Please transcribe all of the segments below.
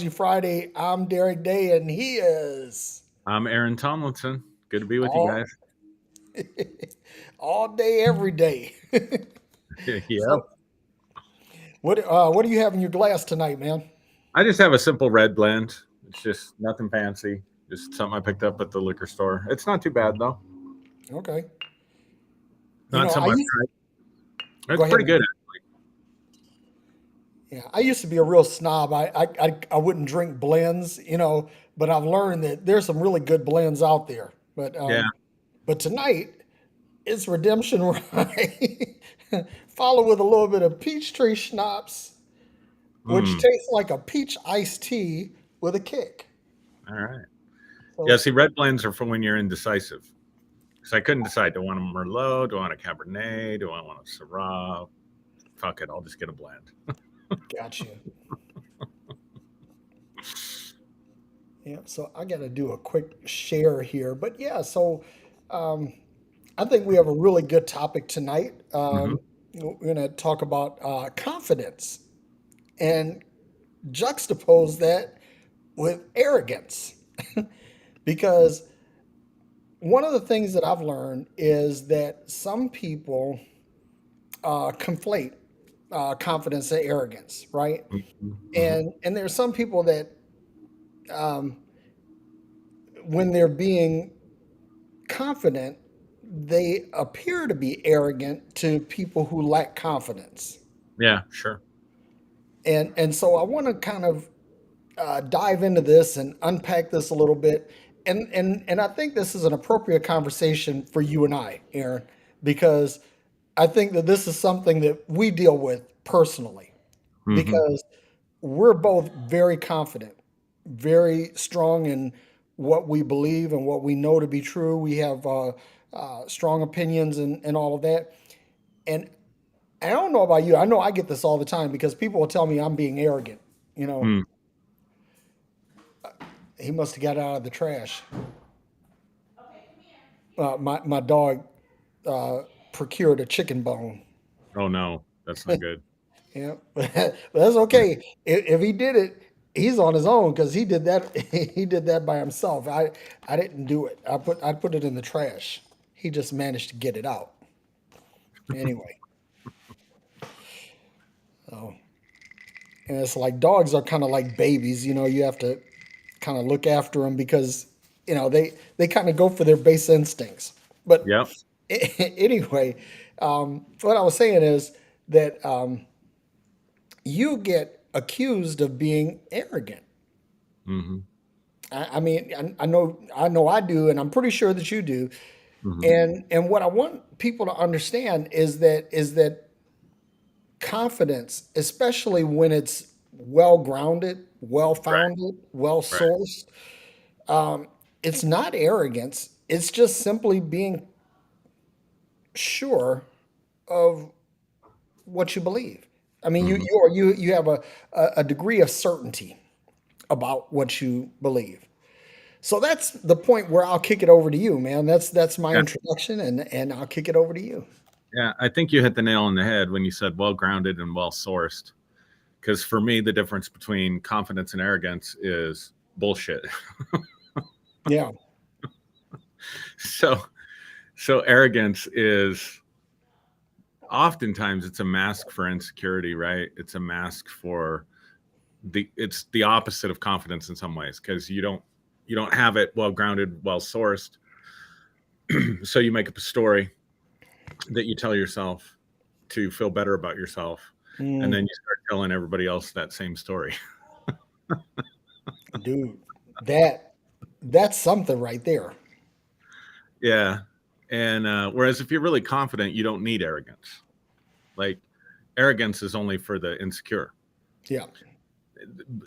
Friday. I'm Derrick Day, and he is I'm Aaron Tomlinson. Good to be with you all guys. all day, every day. Yep. So, what do you have in your glass tonight, man? I just have a simple red blend. It's just nothing fancy. Just something I picked up at the liquor store. It's not too bad though. Okay. You Not know, I something I've used tried. go It's ahead, pretty man. good. Yeah, I used to be a real snob. I wouldn't drink blends, but I've learned that there's some really good blends out there. Yeah. But tonight it's redemption rye, followed with a little bit of peach tree schnapps, which Mm. tastes like a peach iced tea with a kick. All right. Yeah. So See, red blends are for when you're indecisive. So I couldn't decide. Do I want a Merlot? Do I want a Cabernet? Do I want a Syrah? Fuck it. I'll just get a blend. got you. Yeah. So I got to do a quick share here, but yeah. So um, I think we have a really good topic tonight. Hmm. We're going to talk about confidence and juxtapose that with arrogance, because one of the things that I've learned is that some people conflate confidence and arrogance, right? Hmm. And there are some people that um, when they're being confident, they appear to be arrogant to people who lack confidence. Yeah. Sure. And so I want to kind of dive into this and unpack this a little bit. And I think this is an appropriate conversation for you and I, Aaron, because I think that this is something that we deal with personally, Hmm. because we're both very confident, very strong in what we believe and what we know to be true. We have strong opinions and all of that. And I don't know about you. I know I get this all the time because people will tell me I'm being arrogant. You know, Mm. he must have got out of the trash. My dog uh, procured a chicken bone. Oh no, that's not good. Yeah, but that's okay. If he did it, he's on his own because he did that. He did that by himself. I didn't do it. I put it in the trash. He just managed to get it out. Anyway, so and it's like dogs are kind of like babies. You have to kind of look after them because they kind of go for their base instincts. But Yep. anyway, what I was saying is that you get accused of being arrogant. Hmm. I mean, I know I do, and I'm pretty sure that you do. Hmm. And what I want people to understand is that confidence, especially when it's well grounded, well Right. founded, well Right. sourced, it's not arrogance. It's just simply being sure of what you believe. I mean, you Hmm. you are you have a degree of certainty about what you believe. So that's the point where I'll kick it over to you, man. That's my Yeah. introduction, and I'll kick it over to you. Yeah, I think you hit the nail on the head when you said well grounded and well sourced. Because for me, the difference between confidence and arrogance is bullshit. Yeah. so, so arrogance is oftentimes it's a mask for insecurity, right? It's a mask for it's the opposite of confidence in some ways because you don't have it well grounded, well sourced. So you make up a story that you tell yourself to feel better about yourself, and then Mm, you start telling everybody else that same story. dude, that that's something right there. Yeah. And whereas if you're really confident, you don't need arrogance. Like arrogance is only for the insecure. Yeah.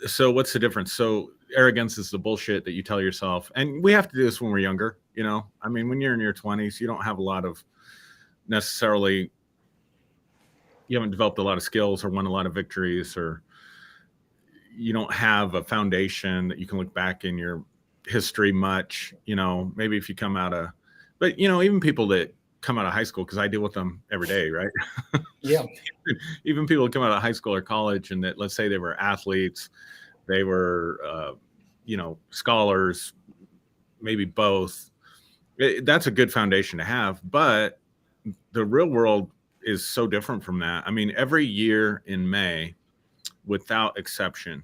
So what's the difference? So arrogance is the bullshit that you tell yourself. And we have to do this when we're younger, you know? I mean, when you're in your 20s, you don't have a lot of necessarily you haven't developed a lot of skills or won a lot of victories or you don't have a foundation that you can look back in your history much, you know, maybe if you come out of but you know, even people that come out of high school because I deal with them every day, right? Yeah. Even people that come out of high school or college and that let's say they were athletes, they were, scholars, maybe both. That's a good foundation to have. But the real world is so different from that. I mean, every year in May, without exception,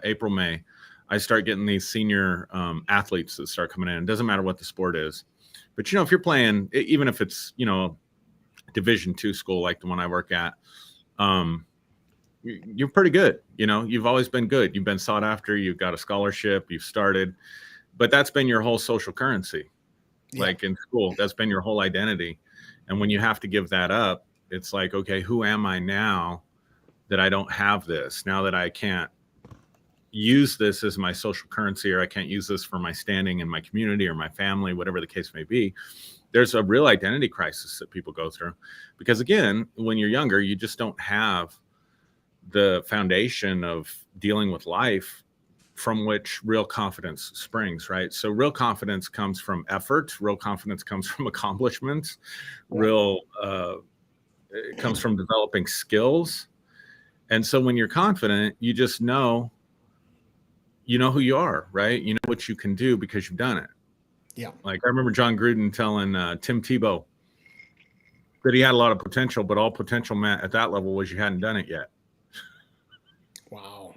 April, May, I start getting these senior athletes that start coming in. It doesn't matter what the sport is. But, if you're playing, even if it's, Division II school like the one I work at, you're pretty good. You've always been good. You've been sought after. You've got a scholarship. You've started. But that's been your whole social currency. Yeah. Like in school, that's been your whole identity. And when you have to give that up, it's like, okay, who am I now that I don't have this? Now that I can't use this as my social currency, or I can't use this for my standing in my community or my family, whatever the case may be, there's a real identity crisis that people go through. Because again, when you're younger, you just don't have the foundation of dealing with life from which real confidence springs, right? So real confidence comes from effort. Real confidence comes from accomplishments. It comes from developing skills. And so when you're confident, you just know who you are, right? You know what you can do because you've done it. Yeah. Like I remember John Gruden telling Tim Tebow that he had a lot of potential, but all potential meant at that level was you hadn't done it yet. Wow.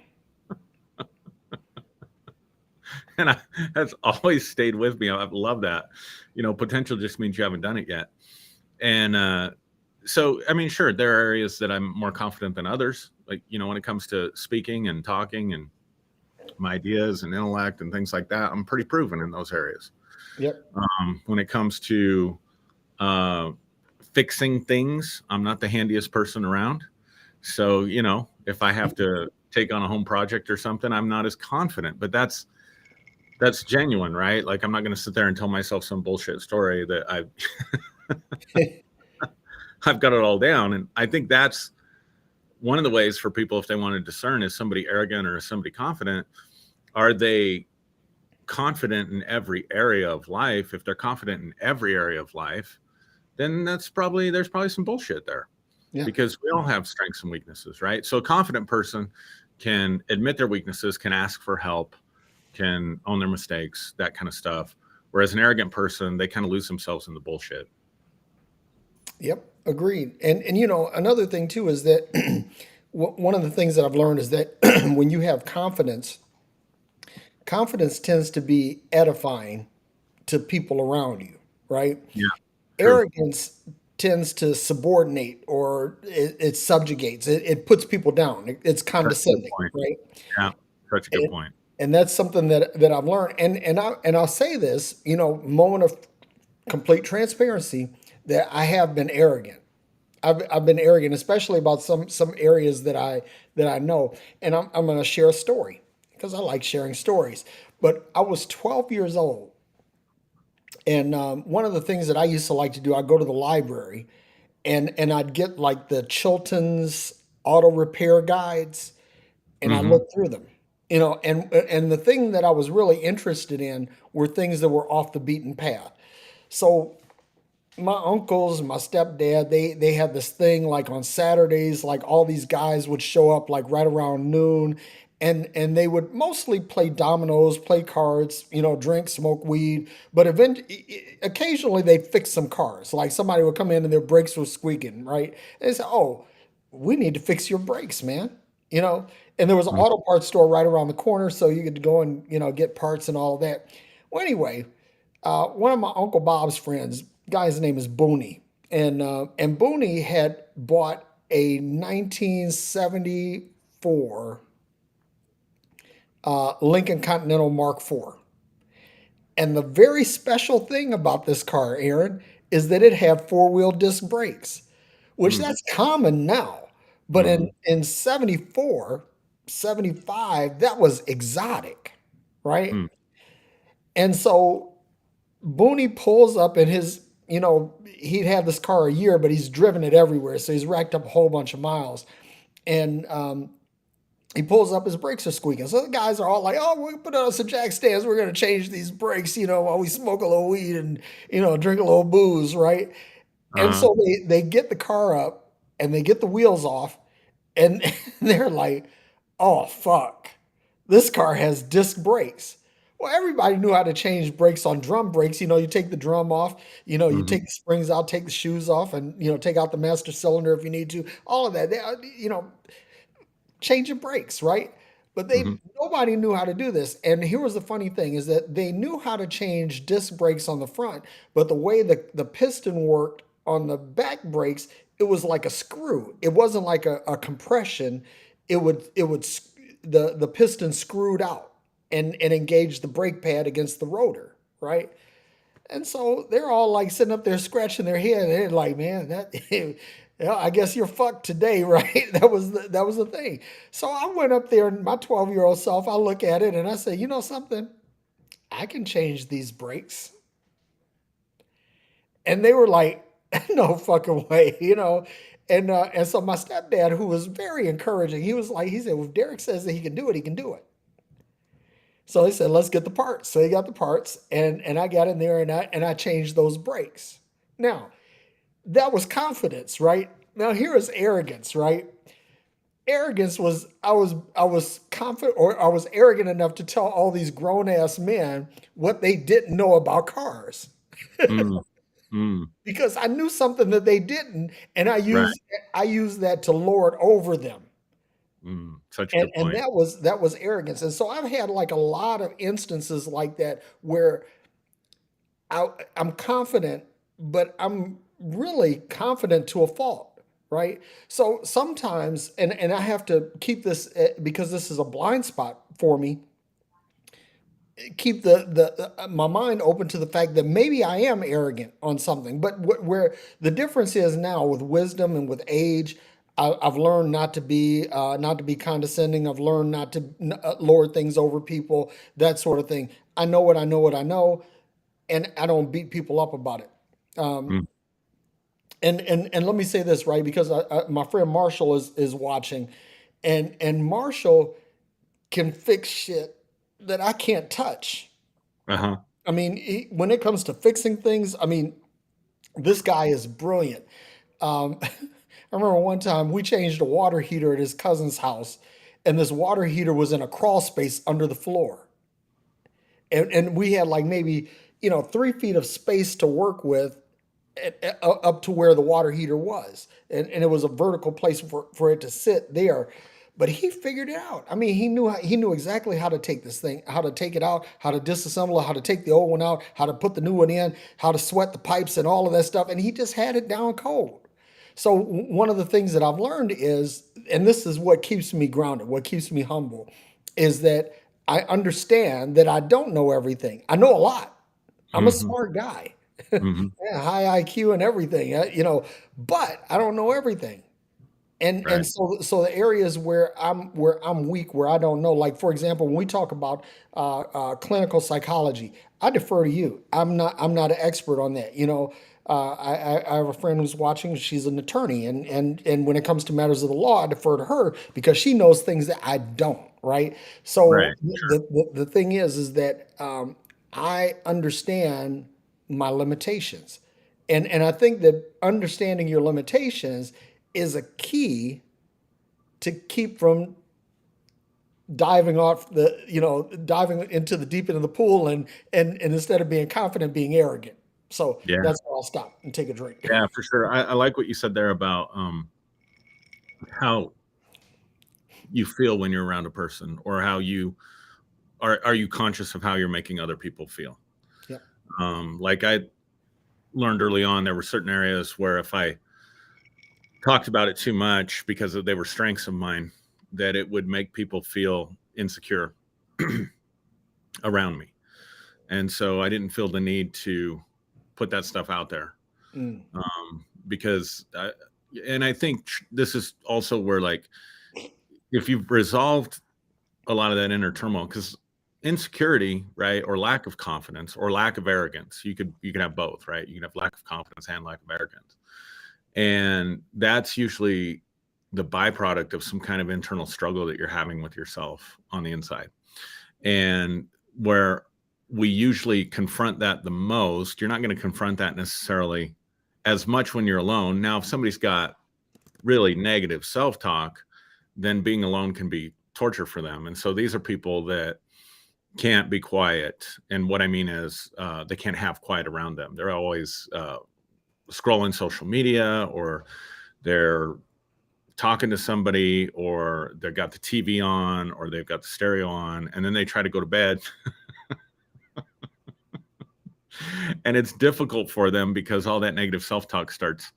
And that's always stayed with me. I love that. Potential just means you haven't done it yet. And so, I mean, sure, there are areas that I'm more confident than others. Like, when it comes to speaking and talking and my ideas and intellect and things like that, I'm pretty proven in those areas. Yep. When it comes to fixing things, I'm not the handiest person around. So, if I have to take on a home project or something, I'm not as confident. But that's genuine, right? Like I'm not going to sit there and tell myself some bullshit story that I've got it all down. And I think that's one of the ways for people, if they want to discern, is somebody arrogant or is somebody confident? Are they confident in every area of life? If they're confident in every area of life, then there's probably some bullshit there. Yeah. Because we all have strengths and weaknesses, right? So a confident person can admit their weaknesses, can ask for help, can own their mistakes, that kind of stuff. Whereas an arrogant person, they kind of lose themselves in the bullshit. Yep, agreed. And another thing too is that one of the things that I've learned is that when you have confidence tends to be edifying to people around you, right? Yeah. Arrogance tends to subordinate, or it subjugates. It puts people down. It's condescending, right? Yeah, such a good point. And that's something that I've learned. And I'll say this, moment of complete transparency, that I have been arrogant. I've been arrogant, especially about some areas that I know. And I'm going to share a story because I like sharing stories. But I was 12 years old, and one of the things that I used to like to do, I'd go to the library, and I'd get like the Chilton's auto repair guides, and I look through them. And the thing that I was really interested in were things that were off the beaten path. So my uncles, my stepdad, they had this thing like on Saturdays, like all these guys would show up like right around noon, and they would mostly play dominoes, play cards, drink, smoke weed, but occasionally they'd fix some cars. Like somebody would come in and their brakes were squeaking, right? And they said, "Oh, we need to fix your brakes, man." And there was an auto parts store right around the corner, so you could go and get parts and all of that. Well, anyway, one of my Uncle Bob's friends, guy's name is Booney, and Booney had bought a 1974 Lincoln Continental Mark IV. And the very special thing about this car, Aaron, is that it had four-wheel disc brakes, which that's common now. But in 74, 75, that was exotic, right? And so Booney pulls up in his, he'd had this car a year, but he's driven it everywhere. So he's racked up a whole bunch of miles. And he pulls up, his brakes are squeaking. So the guys are all like, "Oh, we put on some jack stands. We're going to change these brakes, while we smoke a little weed and, drink a little booze," right? And so they get the car up and they get the wheels off, and they're like, "Oh, fuck." This car has disc brakes. Well, everybody knew how to change brakes on drum brakes. You take the drum off, you Hmm. take the springs out, take the shoes off, and, take out the master cylinder if you need to. All of that. Changing brakes, right? But Hmm. nobody knew how to do this. And here was the funny thing is that they knew how to change disc brakes on the front, but the way the piston worked on the back brakes, it was like a screw. It wasn't like a compression. The piston screwed out and engaged the brake pad against the rotor, right? And so they're all like sitting up there scratching their head, and they're like, "Man, that, yeah, I guess you're fucked today, right?" That was the thing. So I went up there, and my 12-year-old self, I look at it and I say, "You know something? I can change these brakes." And they were like, "No fucking way," you know. And so my stepdad, who was very encouraging, he said, "Well, if Derrick says that he can do it, he can do it." So he said, "Let's get the parts." So he got the parts, and I got in there and I changed those brakes. Now, that was confidence, right? Now here is arrogance, right? Arrogance was I was confident, or I was arrogant enough to tell all these grown ass men what they didn't know about cars Mm. Mm. because I knew something that they didn't, and I Right. used I used that to lord over them. Mm. Such a And good and point. that was arrogance. And so I've had like a lot of instances like that where I'm confident, but I'm really confident to a fault, right? So sometimes, and I have to keep this because this is a blind spot for me. Keep my mind open to the fact that maybe I am arrogant on something, but where the difference is now with wisdom and with age. I've learned not to be condescending. I've learned not to lord things over people, that sort of thing. I know what I know, what I know, and I don't beat people up about it. Um, Mm. and let me say this, right, because my friend Marshall is watching, and Marshall can fix shit that I can't touch. Uh-huh. I mean, when it comes to fixing things, I mean, this guy is brilliant. I remember one time we changed a water heater at his cousin's house, and this water heater was in a crawl space under the floor. And we had like maybe 3 feet of space to work with up to where the water heater was, and it was a vertical place for it to sit there. But he figured it out. I mean, he knew exactly how to take this thing, how to take it out, how to disassemble it, how to take the old one out, how to put the new one in, how to sweat the pipes and all of that stuff, and he just had it down cold. So one of the things that I've learned is, and this is what keeps me grounded, what keeps me humble, is that I understand that I don't know everything. I know a lot. I'm a Hmm. smart guy. Hmm. Yeah, high IQ and everything, but I don't know everything. And Right. so the areas where I'm weak, where I don't know, like for example, when we talk about clinical psychology, I defer to you. I'm not an expert on that. I have a friend who's watching. She's an attorney, and when it comes to matters of the law, I defer to her because she knows things that I don't. Right. So Right. Sure. the thing is that I understand my limitations, and I think that understanding your limitations is a key to keep from diving into the deep end of the pool, and instead of being confident, being arrogant. So Yeah. that's where I'll stop and take a drink. Yeah, for sure. I like what you said there about how you feel when you're around a person, or how you are you conscious of how you're making other people feel. Yep. Like I learned early on, there were certain areas where if I talked about it too much because they were strengths of mine, that it would make people feel insecure around me. And so I didn't feel the need to put that stuff out there, Mm. because and I think this is also where, like, if you've resolved a lot of that inner turmoil, because insecurity, right, or lack of confidence or lack of arrogance, you could have both, right? You can have lack of confidence and lack of arrogance, and that's usually the byproduct of some kind of internal struggle that you're having with yourself on the inside. And where we usually confront that the most, you're not going to confront that necessarily as much when you're alone. Now, if somebody's got really negative self-talk, then being alone can be torture for them. And so these are people that can't be quiet. And what I mean is they can't have quiet around them. They're always scrolling social media, or they're talking to somebody, or they've got the TV on, or they've got the stereo on, and then they try to go to bed. And it's difficult for them because all that negative self-talk starts,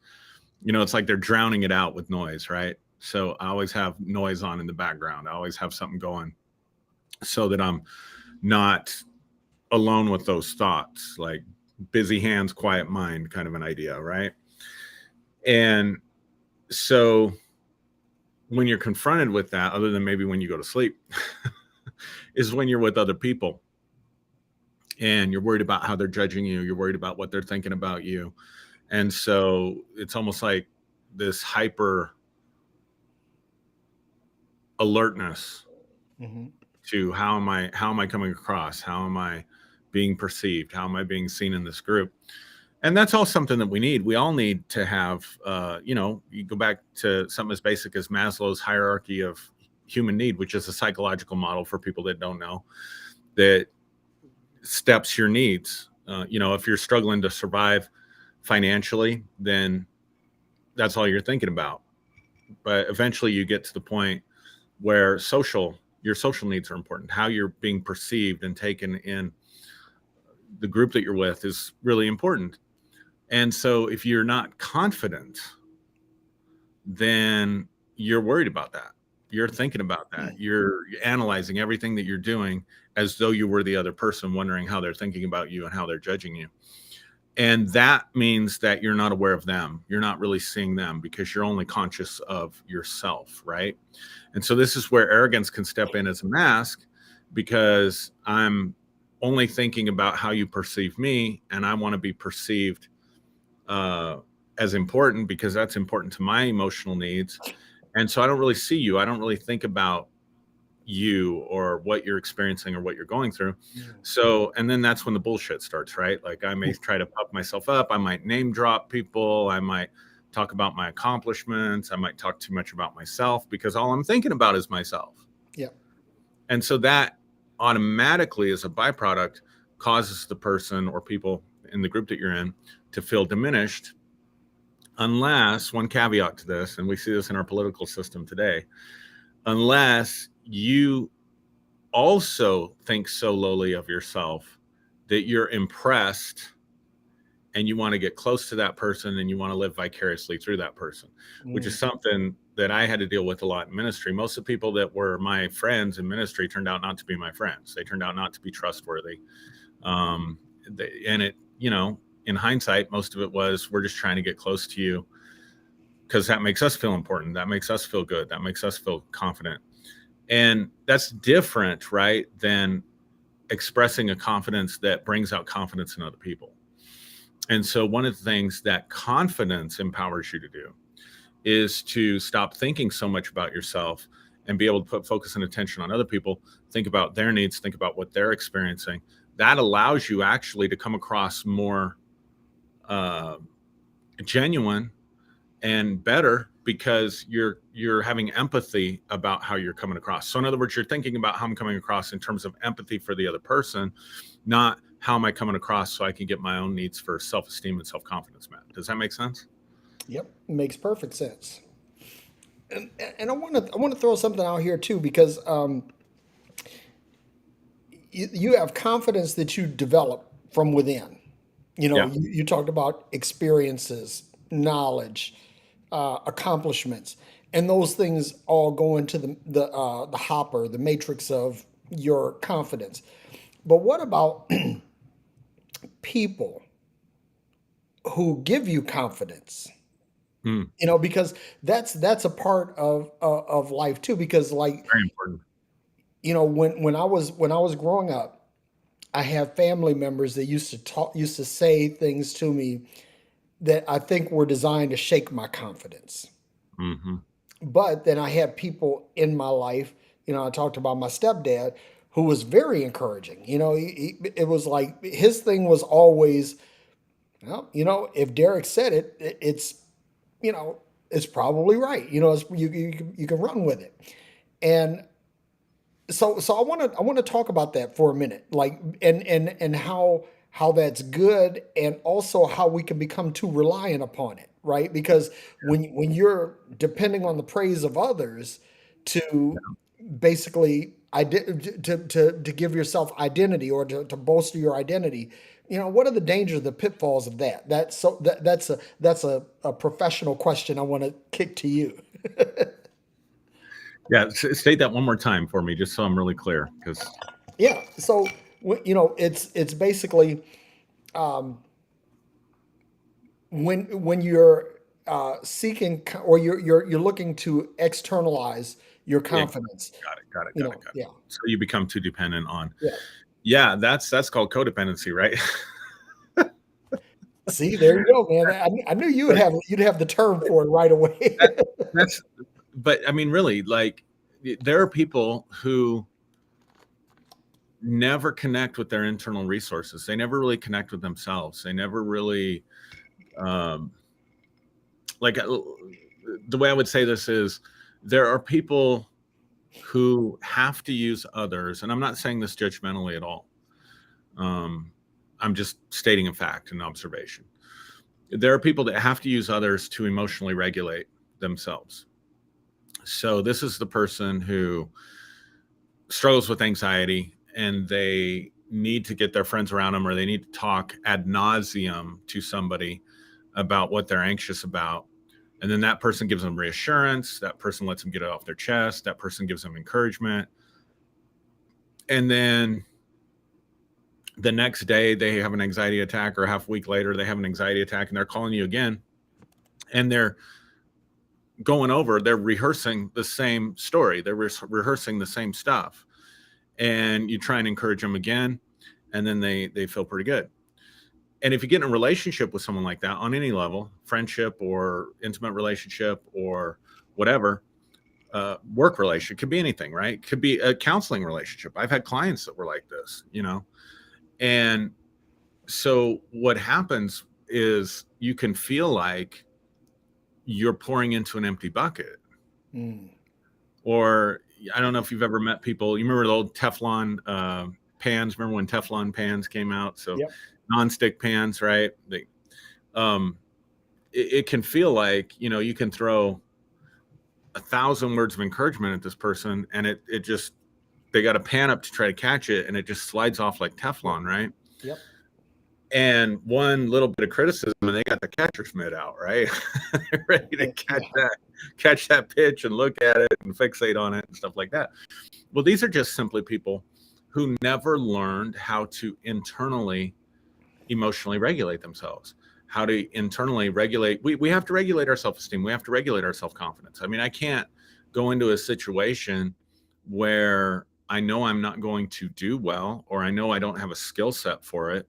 it's like they're drowning it out with noise, right? So I always have noise on in the background. I always have something going so that I'm not alone with those thoughts, like busy hands, quiet mind kind of an idea, right? And so when you're confronted with that, other than maybe when you go to sleep, is when you're with other people and you're worried about how they're judging you. You're worried about what they're thinking about you. And so it's almost like this hyper alertness to how am I coming across? How am I being perceived? How am I being seen in this group? And that's all something that we need. We all need to have, you go back to something as basic as Maslow's hierarchy of human need, which is a psychological model for people that don't know, that steps your needs. If you're struggling to survive financially, then that's all you're thinking about. But eventually you get to the point where your social needs are important. How you're being perceived and taken in the group that you're with is really important. And so if you're not confident, then you're worried about that. You're thinking about that. You're analyzing everything that you're doing as though you were the other person, wondering how they're thinking about you and how they're judging you. And that means that you're not aware of them. You're not really seeing them because you're only conscious of yourself, right? And so this is where arrogance can step in as a mask, because I'm only thinking about how you perceive me, and I want to be perceived as important because that's important to my emotional needs. And so I don't really see you. I don't really think about you or what you're experiencing or what you're going through. So, and then that's when the bullshit starts, right? Like I may try to puff myself up. I might name drop people. I might talk about my accomplishments. I might talk too much about myself because all I'm thinking about is myself. Yeah. And so that automatically, as a byproduct, causes the person or people in the group that you're in to feel diminished, unless, one caveat to this, and we see this in our political system today, unless you also think so lowly of yourself that you're impressed and you want to get close to that person and you want to live vicariously through that person, which is something that I had to deal with a lot in ministry. Most of the people that were my friends in ministry turned out not to be my friends. They turned out not to be trustworthy. And it, in hindsight, most of it was, we're just trying to get close to you because that makes us feel important. That makes us feel good. That makes us feel confident. And that's different, right, than expressing a confidence that brings out confidence in other people. And so one of the things that confidence empowers you to do is to stop thinking so much about yourself and be able to put focus and attention on other people, think about their needs, think about what they're experiencing. That allows you actually to come across more genuine and better because you're having empathy about how you're coming across. So in other words, you're thinking about how I'm coming across in terms of empathy for the other person, not how am I coming across so I can get my own needs for self-esteem and self-confidence met. Does that make sense? Yep, makes perfect sense. And I want to throw something out here too, because you have confidence that you develop from within. Yeah. You talked about experiences, knowledge, accomplishments, and those things all go into the hopper, the matrix of your confidence. But what about people who give you confidence? Because that's a part of life too. Because like, Very important. when I was growing up, I have family members that used to say things to me that I think were designed to shake my confidence. Mm-hmm. But then I had people in my life, I talked about my stepdad, who was very encouraging. It was like his thing was always, well, if Derrick said it, it's probably right. You can run with it. And so I want to talk about that for a minute, like, and how that's good, and also how we can become too reliant upon it, right? Because when you're depending on the praise of others to basically to give yourself identity, or to bolster your identity, what are the dangers, the pitfalls of that? That's a professional question I want to kick to you. Yeah, state that one more time for me, just so I'm really clear, because Yeah. So it's basically when you're seeking, or you're looking to externalize your yeah, confidence. got it. Yeah, So you become too dependent on. yeah. Yeah, that's called codependency, right? See, there you go, man. I knew But you'd have the term for it right away. that, that's, but I mean, really, like, there are people who never connect with their internal resources. They never really connect with themselves. They never really, um, like, the way I would say this is, there are people who have to use others, and I'm not saying this judgmentally at all. Um, I'm just stating a fact, an observation. There are people that have to use others to emotionally regulate themselves. So this is the person who struggles with anxiety, and they need to get their friends around them, or they need to talk ad nauseum to somebody about what they're anxious about. And then that person gives them reassurance. That person lets them get it off their chest. That person gives them encouragement. And then the next day they have an anxiety attack, or half a week later they have an anxiety attack, and they're calling you again. And they're they're rehearsing the same story. They're rehearsing the same stuff. And you try and encourage them again, and then they feel pretty good. And if you get in a relationship with someone like that on any level, friendship or intimate relationship or whatever, work relationship, could be anything, right? Could be a counseling relationship. I've had clients that were like this. And so what happens is, you can feel like you're pouring into an empty bucket. Mm. Or, I don't know if you've ever met people. You remember the old Teflon pans? Remember when Teflon pans came out? So Yep. nonstick pans, right? Um, it can feel like, you can throw 1,000 words of encouragement at this person, and it just, they got a pan up to try to catch it, and it just slides off like Teflon, right? Yep. And one little bit of criticism, and they got the catcher's mitt out, right? They're ready to catch that pitch and look at it and fixate on it and stuff like that. Well, these are just simply people who never learned how to internally emotionally regulate themselves, how to internally regulate. We have to regulate our self-esteem. We have to regulate our self-confidence. I mean, I can't go into a situation where I know I'm not going to do well, or I know I don't have a skill set for it.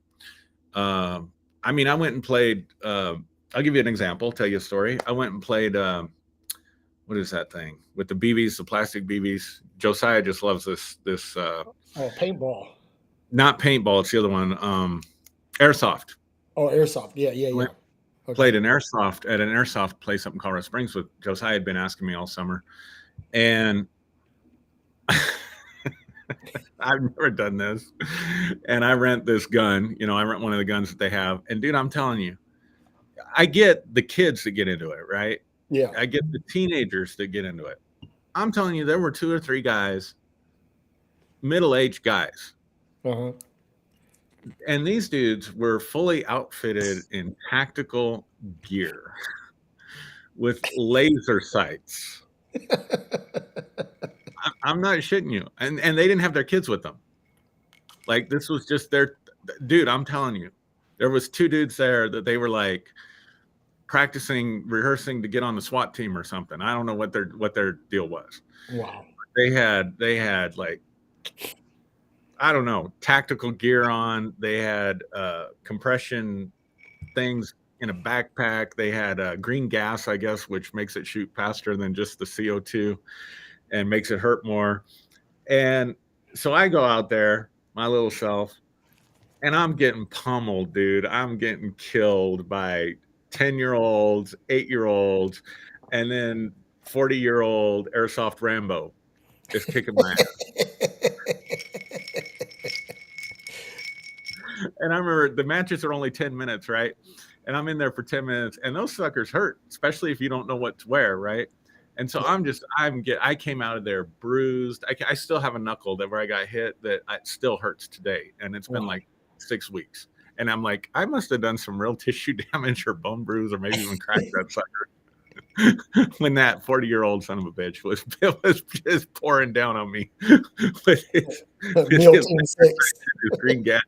I mean, I went and played, I'll give you an example, tell you a story. I went and played, what is that thing with the BBs, the plastic BBs? Josiah just loves this, Oh, paintball. not paintball. It's the other one. Airsoft. Oh, airsoft. Yeah, yeah, I yeah. went, Okay. played an airsoft at an airsoft place up in Colorado Springs with Josiah. Had been asking me all summer, and I've never done this. And I rent this gun. I rent one of the guns that they have. And dude, I'm telling you, I get the kids that get into it, right? Yeah. I get the teenagers that get into it. I'm telling you, there were 2 or 3 guys, middle-aged guys, Uh-huh. and these dudes were fully outfitted in tactical gear with laser sights. I'm not shitting you. And they didn't have their kids with them. Like, this was just their dude. I'm telling you, there was 2 dudes there that they were like practicing, rehearsing to get on the SWAT team or something. I don't know what their deal was. Wow. They had like, I don't know, tactical gear on. They had compression things in a backpack. They had green gas, I guess, which makes it shoot faster than just the CO2 and makes it hurt more. And so I go out there, my little self, and I'm getting pummeled, dude. I'm getting killed by 10-year-olds, 8-year-olds, and then 40-year-old Airsoft Rambo is kicking my ass. And I remember the matches are only 10 minutes, right? And I'm in there for 10 minutes, and those suckers hurt, especially if you don't know what to wear, right? And so Yeah. I came out of there bruised. I still have a knuckle that where I got hit that it still hurts today, and it's been Wow. like 6 weeks. And I'm like, I must have done some real tissue damage or bone bruise or maybe even cracked that sucker when that 40-year-old son of a bitch was just pouring down on me with Meal his Team 6. green gas.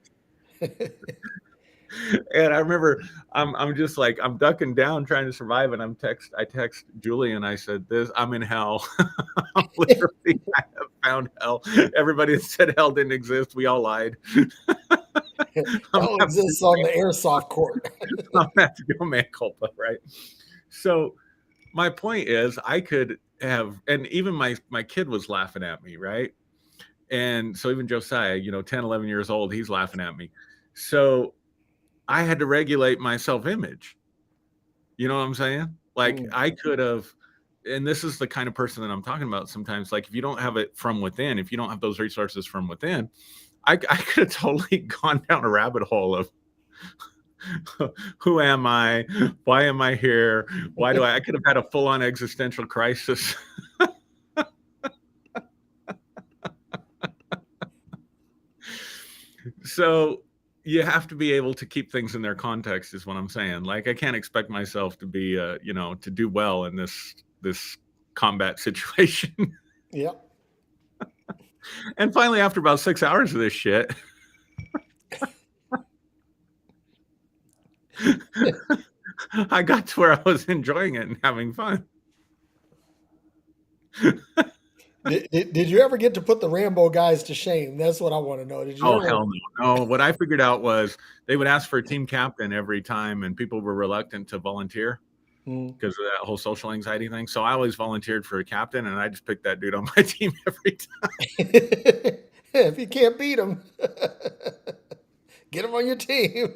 And I remember I'm just like I'm ducking down trying to survive, and I text Julie and I said, "This I'm in hell. I'm literally I have found hell. Everybody that said hell didn't exist. We all lied. I'm Hell gonna exists on the airsoft court. have to go mea culpa, right?" So my point is, I could have, and even my kid was laughing at me, right? And so even Josiah, 10, 11 years old, he's laughing at me. So I had to regulate my self-image. You know what I'm saying? Like Mm. I could have, and this is the kind of person that I'm talking about sometimes. Like if you don't have it from within, if you don't have those resources from within, I could have totally gone down a rabbit hole of who am I? Why am I here? I could have had a full-on existential crisis. So you have to be able to keep things in their context is what I'm saying. Like I can't expect myself to be to do well in this combat situation. Yep. And finally, after about 6 hours of this shit, I got to where I was enjoying it and having fun. Did you ever get to put the Rambo guys to shame? That's what I want to know. Did you Oh ever? hell no. No, what I figured out was they would ask for a team captain every time, and people were reluctant to volunteer Mm. because of that whole social anxiety thing. So I always volunteered for a captain, and I just picked that dude on my team every time. If you can't beat them, get them on your team.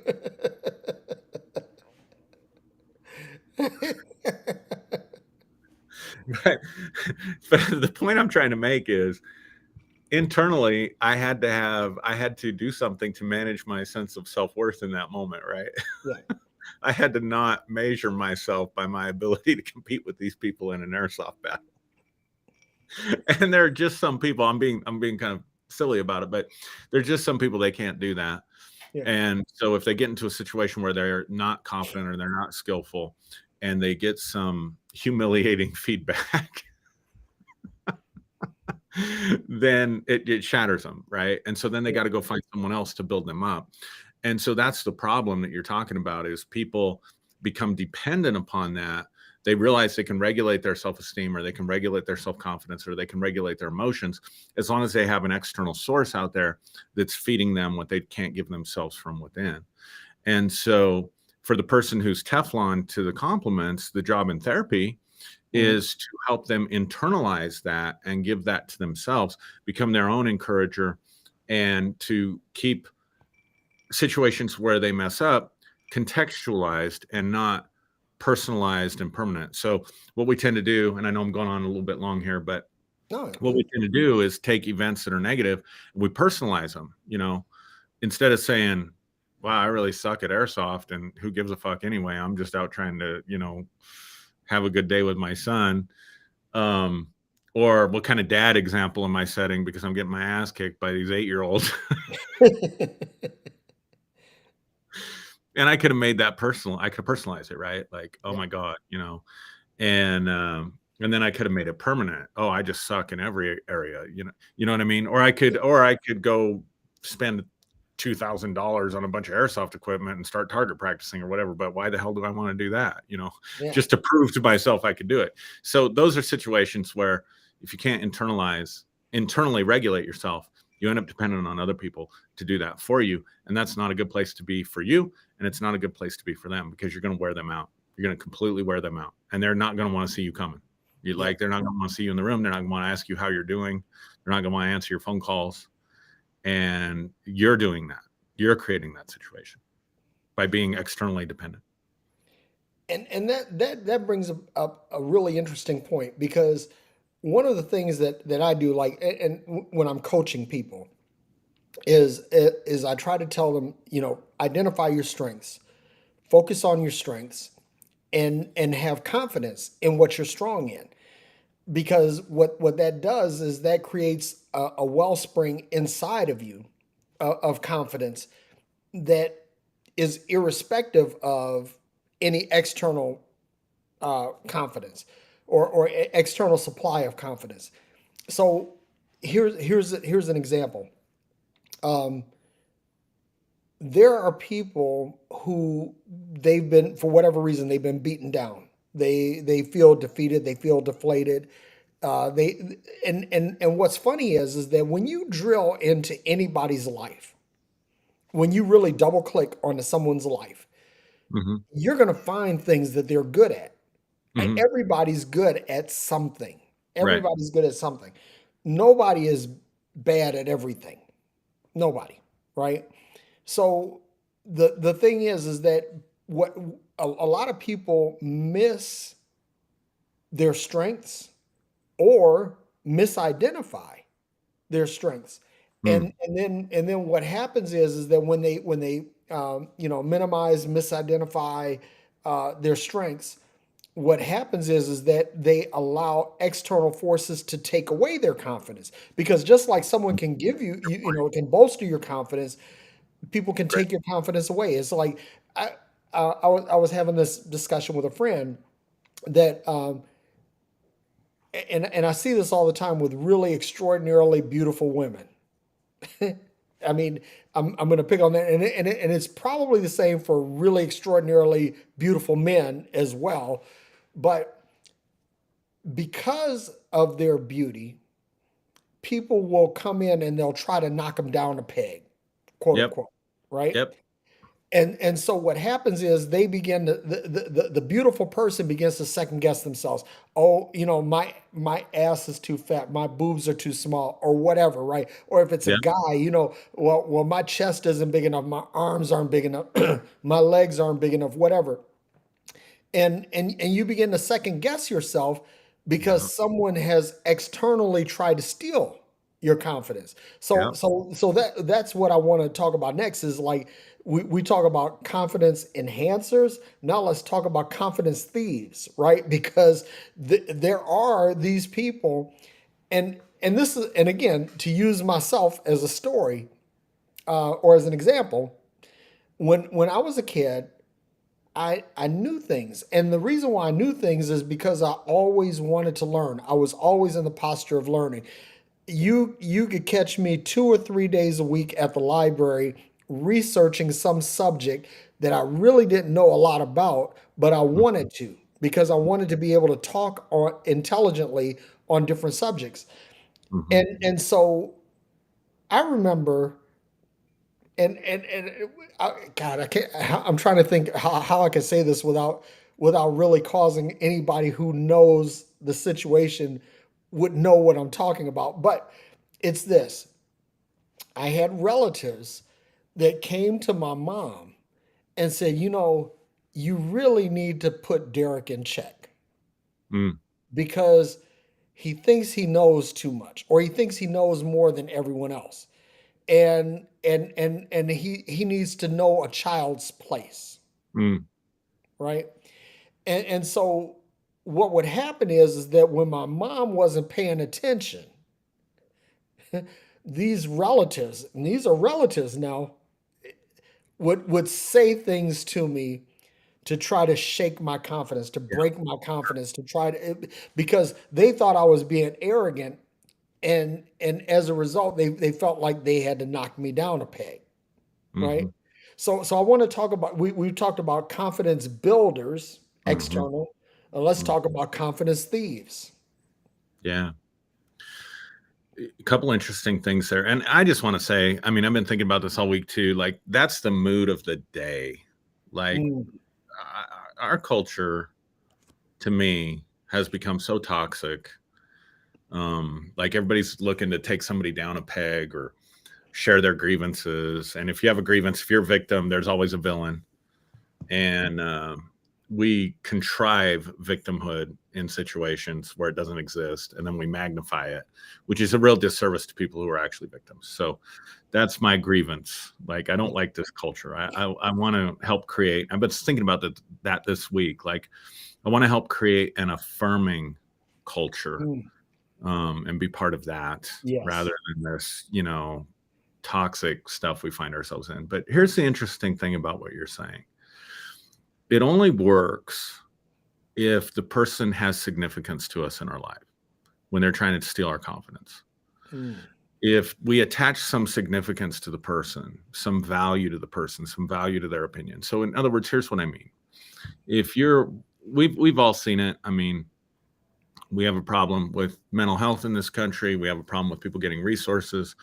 But, but the point I'm trying to make is internally I had to do something to manage my sense of self-worth in that moment, right? Yeah. I had to not measure myself by my ability to compete with these people in an airsoft battle. And there are just some people, I'm being kind of silly about it, but there's just some people they can't do that. Yeah. And so if they get into a situation where they're not confident or they're not skillful and they get some humiliating feedback, then it shatters them, right? And so then they Yeah. got to go find someone else to build them up. And so that's the problem that you're talking about is people become dependent upon that. They realize they can regulate their self-esteem or they can regulate their self-confidence or they can regulate their emotions as long as they have an external source out there that's feeding them what they can't give themselves from within. And so for the person who's Teflon to the compliments, the job in therapy Mhm. is to help them internalize that and give that to themselves, become their own encourager, and to keep situations where they mess up contextualized and not personalized and permanent. So what we tend to do, and I know I'm going on a little bit long here, but No. what we tend to do is take events that are negative and we personalize them, instead of saying, wow, I really suck at airsoft and who gives a fuck anyway. I'm just out trying to, have a good day with my son. Um, or what kind of dad example am I setting because I'm getting my ass kicked by these 8-year-olds? And I could have made that personal. I could personalize it, right? Like, oh Yeah. my God, and then I could have made it permanent. Oh, I just suck in every area, you know what I mean? Or I could go spend $2,000 on a bunch of airsoft equipment and start target practicing or whatever. But why the hell do I want to do that? Yeah. Just to prove to myself I could do it. So those are situations where if you can't internally regulate yourself, you end up dependent on other people to do that for you. And that's not a good place to be for you. And it's not a good place to be for them because you're going to wear them out. You're going to completely wear them out. And they're not going to want to see you coming. Yeah. They're not going to want to see you in the room. They're not going to want to ask you how you're doing. They're not going to want to answer your phone calls. And you're doing that. You're creating that situation by being externally dependent. And that brings up a really interesting point because one of the things that I do like and when I'm coaching people is I try to tell them, identify your strengths, focus on your strengths, and have confidence in what you're strong in. Because what that does is that creates a wellspring inside of you of confidence that is irrespective of any external confidence or external supply of confidence. So here's an example. There are people who they've been, for whatever reason, they've been beaten down. They feel defeated. They feel deflated. They and what's funny is that when you drill into anybody's life, when you really double click onto someone's life, Hmm. you're going to find things that they're good at. Hmm. Everybody's good at something. Right. Everybody's good at something. Nobody is bad at everything. Nobody, right? So the thing is that what a lot of people miss their strengths or misidentify their strengths. Mm. And then what happens is that when they minimize, misidentify their strengths, what happens is that they allow external forces to take away their confidence. Because just like someone can give can bolster your confidence, people can Right. take your confidence away. It's like I I was having this discussion with a friend that and I see this all the time with really extraordinarily beautiful women. I mean, I'm going to pick on that, and it's probably the same for really extraordinarily beautiful men as well. But because of their beauty, people will come in and they'll try to knock them down a peg, quote Yep. unquote, right? Yep. And so what happens is they begin to the beautiful person begins to second guess themselves. Oh, my ass is too fat, my boobs are too small, or whatever, right? Or if it's a Yep. guy, well, my chest isn't big enough, my arms aren't big enough, my legs aren't big enough, whatever. And you begin to second guess yourself Yeah. because someone has externally tried to steal your confidence. So Yep. so so that's what I want to talk about next is like we talk about confidence enhancers. Now let's talk about confidence thieves, right? Because there are these people, and this is, and again, to use myself as a story or as an example, when I was a kid, I knew things. And the reason why I knew things is because I always wanted to learn. I was always in the posture of learning. You could catch me 2 or 3 days a week at the library researching some subject that I really didn't know a lot about, but I Mhm. wanted to because I wanted to be able to talk on intelligently on different subjects. Mhm. And so I remember and God, I can't. I'm trying to think how I can say this without really causing anybody who knows the situation would know what I'm talking about. But it's this: I had relatives that came to my mom and said, you really need to put Derrick in check Mm. because he thinks he knows too much, or he thinks he knows more than everyone else, and he needs to know a child's place, Mm. right? And so what would happen is that when my mom wasn't paying attention, these relatives, and these are relatives now, would say things to me to try to shake my confidence, to Yeah. break my confidence, to try to, because they thought I was being arrogant, and as a result, they felt like they had to knock me down a peg, right? Mhm. So I want to talk about we've talked about confidence builders, Mhm. external. Let's Mm. talk about confidence thieves. Yeah. A couple interesting things there. And I just want to say, I mean, I've been thinking about this all week too. Like, that's the mood of the day. Like, Mm, our culture, to me, has become so toxic. Like, everybody's looking to take somebody down a peg or share their grievances. And if you have a grievance, if you're a victim, there's always a villain. And we contrive victimhood in situations where it doesn't exist, and then we magnify it, which is a real disservice to people who are actually victims. So that's my grievance. Like, I don't like this culture. I want to help create. I've been thinking about that this week. Like, I want to help create an affirming culture, Mm, and be part of that rather yes. than this, toxic stuff we find ourselves in. But here's the interesting thing about what you're saying. It only works if the person has significance to us in our life when they're trying to steal our confidence. Mm, If we attach some significance to the person, some value to the person, some value to their opinion. So in other words, here's what I mean. If you're we've all seen it. I mean, we have a problem with mental health in this country. We have a problem with people getting resources.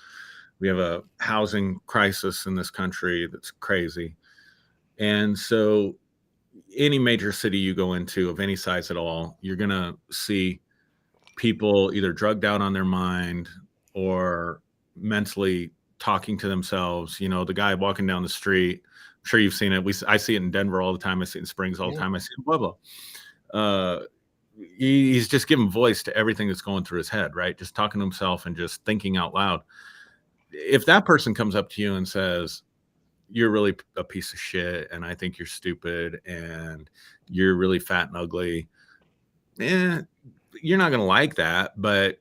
We have a housing crisis in this country that's crazy. And so any major city you go into of any size at all, you're going to see people either drugged out on their mind or mentally talking to themselves. The guy walking down the street, I'm sure you've seen it. I see it in Denver all the time. I see it in Springs all the yeah. time. I see it in Pueblo. He's just giving voice to everything that's going through his head, right? Just talking to himself and just thinking out loud. If that person comes up to you and says, you're really a piece of shit, and I think you're stupid, and you're really fat and ugly, you're not going to like that, but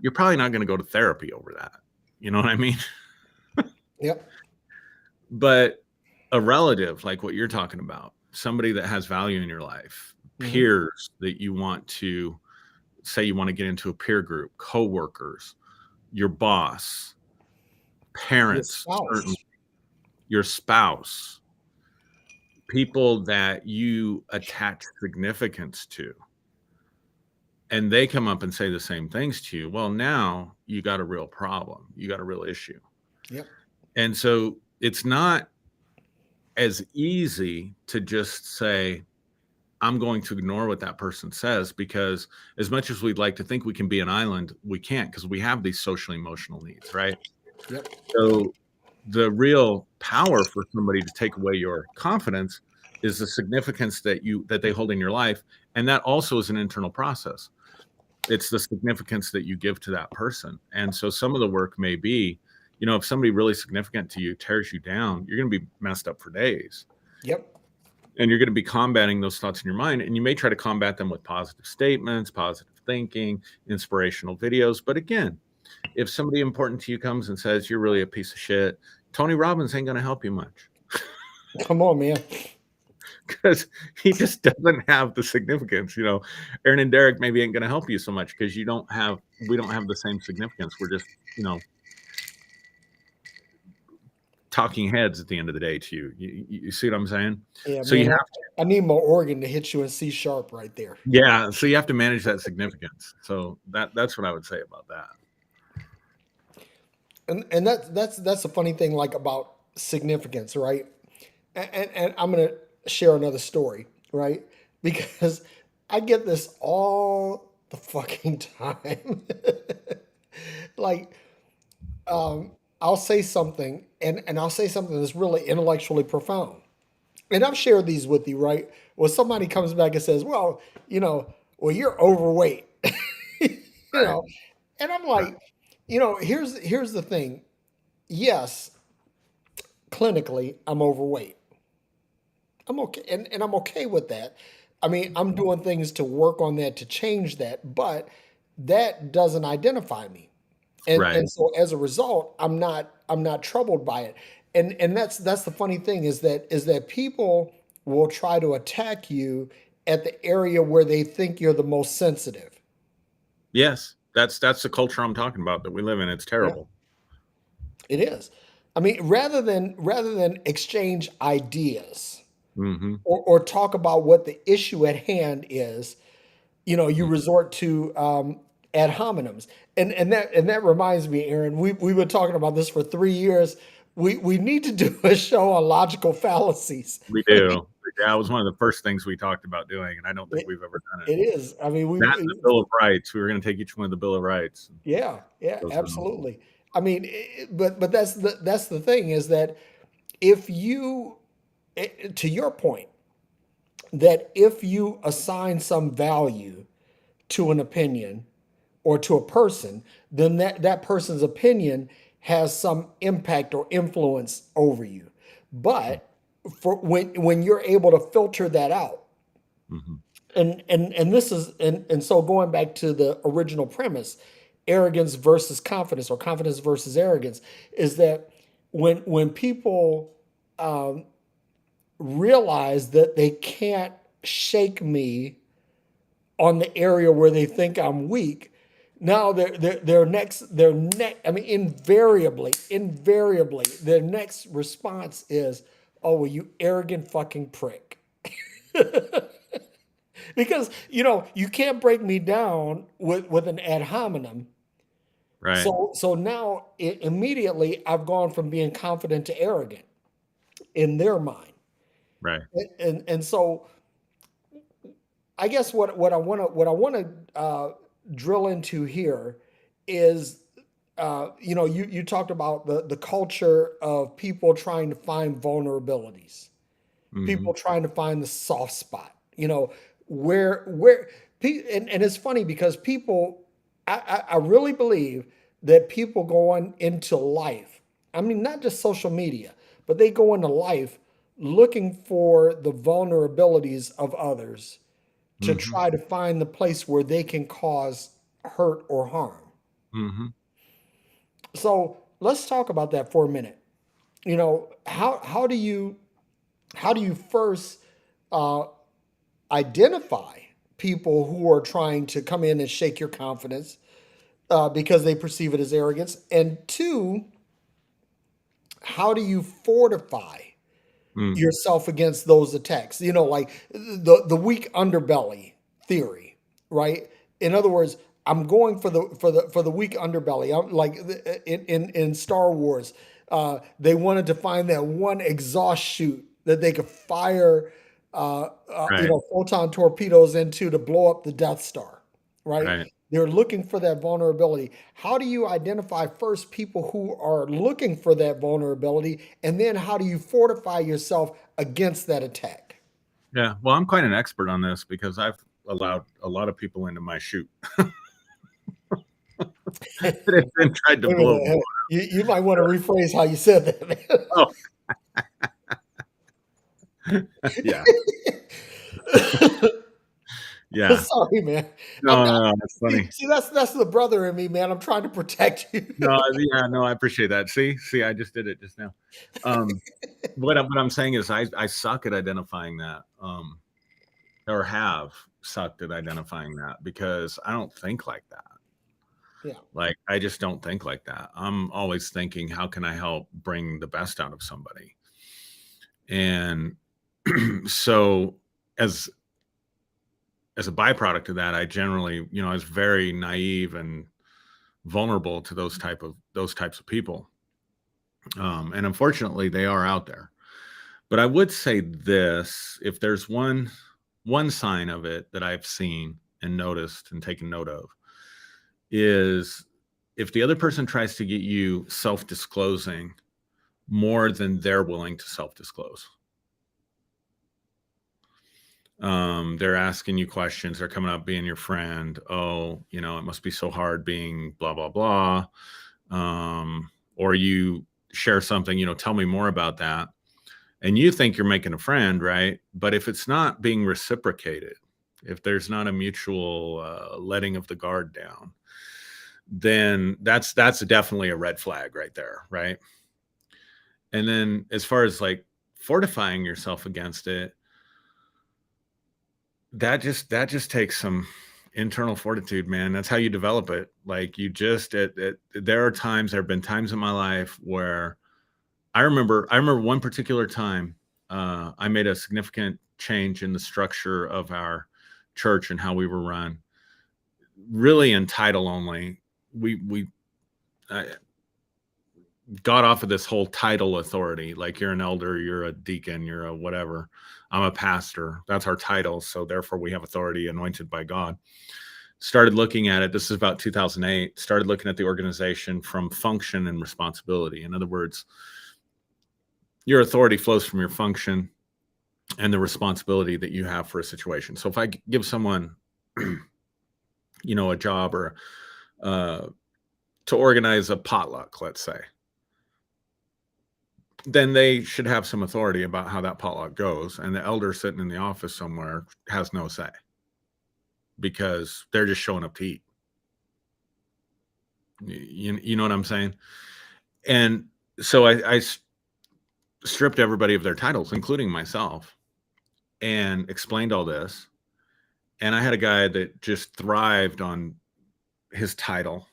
you're probably not going to go to therapy over that. You know what I mean? Yep. But a relative, like what you're talking about, somebody that has value in your life, Hmm. peers that you want to say you want to get into a peer group, coworkers, your boss, Your parents, certainly, spouse. your spouse, people that you attach significance to, and they come up and say the same things to you, well, now you got a real problem. You got a real issue. Yep. And so it's not as easy to just say, I'm going to ignore what that person says, because as much as we'd like to think we can be an island, we can't, because we have these social emotional needs, right? Yep. So the real power for somebody to take away your confidence is the significance that they hold in your life. And that also is an internal process. It's the significance that you give to that person. And so some of the work may be, if somebody really significant to you tears you down, you're going to be messed up for days. Yep. And you're going to be combating those thoughts in your mind. And you may try to combat them with positive statements, positive thinking, inspirational videos. But again, if somebody important to you comes and says, you're really a piece of shit, Tony Robbins ain't going to help you much, Come on, man. because he just doesn't have the significance. Aaron and Derrick maybe ain't going to help you so much because we don't have the same significance. We're just, talking heads at the end of the day to you. You see what I'm saying? Yeah, So you man. have I need my organ to hit you in C sharp right there. Yeah, so you have to manage that significance. So that's what I would say about that. And that's the funny thing, like about significance, right? And I'm gonna share another story, right? Because I get this all the fucking time. Like, I'll say something, and I'll say something that's really intellectually profound. And I've shared these with you, right? Well, somebody comes back and says, "Well, well, you're overweight," you Right. know, and I'm Right. like, here's the thing. Yes, clinically, I'm overweight. I'm okay, and I'm okay with that. I mean, I'm doing things to work on that to change that, but that doesn't identify me. And Right. so as a result, I'm not troubled by it. And that's the funny thing is that people will try to attack you at the area where they think you're the most sensitive. Yes. That's the culture I'm talking about that we live in. It's Yeah, terrible. it is. I mean, rather than exchange ideas Hmm. or talk about what the issue at hand is, you resort to ad hominems, and that reminds me, Aaron. We've been talking about this for 3 years. We need to do a show on logical fallacies. We do. Yeah, it was one of the first things we talked about doing, and I don't think It, we've ever done it. it is. I mean, That and the Bill of Rights. We were going to take each one of the Bill of Rights. yeah, yeah, Those down. absolutely. I mean, but that's the thing is that if you, to your point. that if you assign some value to an opinion or to a person, then that person's opinion has some impact or influence over you. But for when you're able to filter that out, Mm-hmm. and this is and so going back to the original premise, arrogance versus confidence or confidence versus arrogance, is that when people realize that they can't shake me on the area where they think I'm weak, now their next I mean invariably their next response is, oh well, you arrogant fucking prick. Because you can't break me down with an ad hominem. Right. So now immediately I've gone from being confident to arrogant in their mind. Right. And so I guess what I want to drill into here is, you talked about the culture of people trying to find vulnerabilities, Mm-hmm. people trying to find the soft spot, where and it's funny because people, I really believe that people going into life, I mean, not just social media, but they go into life looking for the vulnerabilities of others to Mm-hmm. try to find the place where they can cause hurt or harm. Mm-hmm. So let's talk about that for a minute. How do you first uh, identify people who are trying to come in and shake your confidence because they perceive it as arrogance? And two, how do you fortify Mm. yourself against those attacks? Like the weak underbelly theory, right? In other words, I'm going for the weak underbelly. I'm like in Star Wars, they wanted to find that one exhaust chute that they could fire, Right. photon torpedoes into to blow up the Death Star, right? Right. They're looking for that vulnerability. How do you identify first people who are looking for that vulnerability, and then how do you fortify yourself against that attack? Yeah. Well, I'm quite an expert on this because I've allowed a lot of people into my shoot that have been tried to Wait a blow. minute. You might want to rephrase how you said Oh, yeah. that, man. Yeah. Sorry, man. No, no, no. That's See, funny. see, that's the brother in me, man. I'm trying to protect you. No, yeah, no, I appreciate that. See, I just did it just now. Um, what I'm saying is I suck at identifying that, or have sucked at identifying that because I don't think like that. Yeah. Like I just don't think like that. I'm always thinking, how can I help bring the best out of somebody? And so as as a byproduct of that, I generally, I was very naive and vulnerable to those types of people. And unfortunately, they are out there. But I would say this: if there's one sign of it that I've seen and noticed and taken note of, is if the other person tries to get you self-disclosing more than they're willing to self-disclose. They're asking you questions, they're coming up being your friend. Oh, it must be so hard being blah blah blah. Or you share something, tell me more about that. And you think you're making a friend, right? But if it's not being reciprocated, if there's not a mutual letting of the guard down, then that's definitely a red flag right there, right? And then as far as like fortifying yourself against it, that just takes some internal fortitude, man. That's how you develop it. Like you just there have been times in my life where I remember one particular time I made a significant change in the structure of our church and how we were run. Really in title only. We got off of this whole title authority. Like you're an elder, you're a deacon, you're a whatever. I'm a pastor. That's our title. So therefore we have authority anointed by God. Started looking at it. This is about 2008. Started looking at the organization from function and responsibility. In other words, your authority flows from your function. and the responsibility that you have for a situation. So if I give someone, a job or uh, to organize a potluck, let's say, then they should have some authority about how that potluck goes. And the elder sitting in the office somewhere has no say because they're just showing up to eat. You know what I'm saying? And so I stripped everybody of their titles, including myself, and explained all this. And I had a guy that just thrived on his title.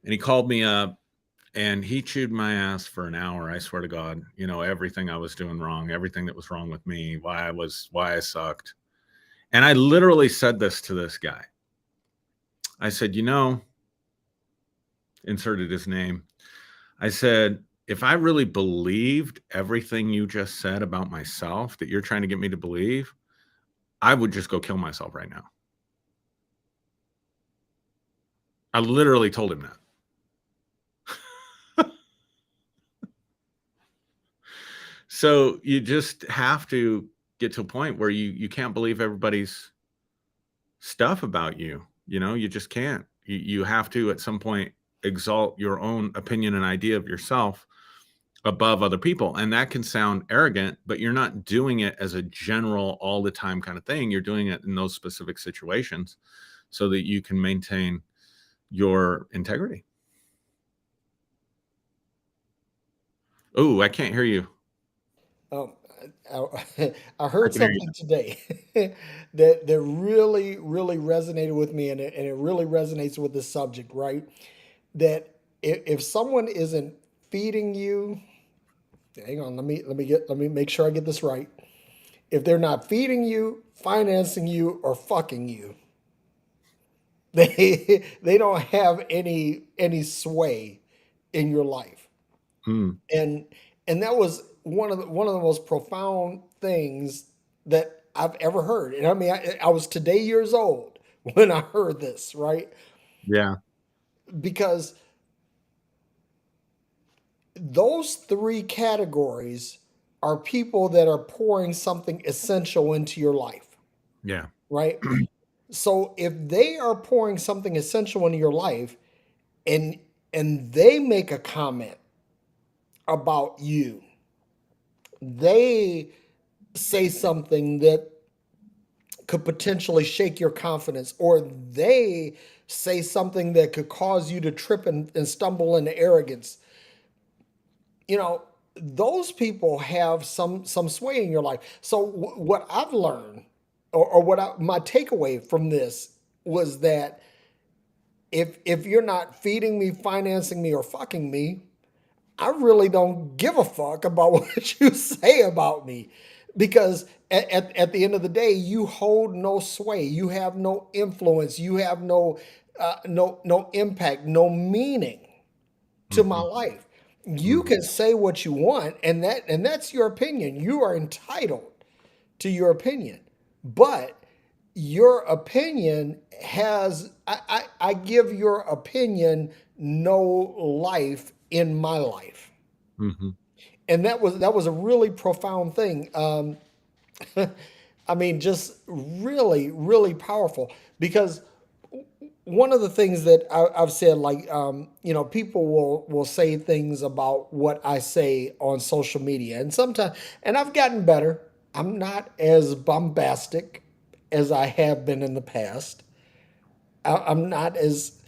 And he called me up and he chewed my ass for an hour. I swear to God, everything I was doing wrong, everything that was wrong with me, why I sucked. And I literally said this to this guy. I said, inserted his name. I said, if I really believed everything you just said about myself that you're trying to get me to believe, I would just go kill myself right now. I literally told him that. So you just have to get to a point where you can't believe everybody's stuff about you. You just can't. You have to at some point exalt your own opinion and idea of yourself above other people. And that can sound arrogant, but you're not doing it as a general all the time kind of thing. You're doing it in those specific situations so that you can maintain your integrity. Oh, I can't hear you. Um, I I heard can hear you. something today that really really resonated with me, and it really resonates with the subject, right? That if someone isn't feeding you, hang on, let me make sure I get this right. If they're not feeding you, financing you, or fucking you, they don't have any sway in your life. Mm, and and that was one of the most profound things that I've ever heard. And I mean, I was today years old when I heard this, right? yeah. Because those three categories are people that are pouring something essential into your life, Yeah. right? So if they are pouring something essential into your life, and they make a comment about you, they say something that could potentially shake your confidence, or they say something that could cause you to trip and stumble into arrogance. You know, those people have some sway in your life. So what I've learned, or my takeaway from this was that if you're not feeding me, financing me, or fucking me, I really don't give a fuck about what you say about me, because at the end of the day, you hold no sway, you have no influence, you have no impact, no meaning to my Hmm. life. You Hmm. can say what you want, and that's your opinion. You are entitled to your opinion, but your opinion has I give your opinion no life in my life. Hmm. And that was a really profound thing. I mean, just really really powerful, because one of the things that I've said, like, people will say things about what I say on social media, and sometimes, and I've gotten better. I'm not as bombastic as I have been in the past. I'm not as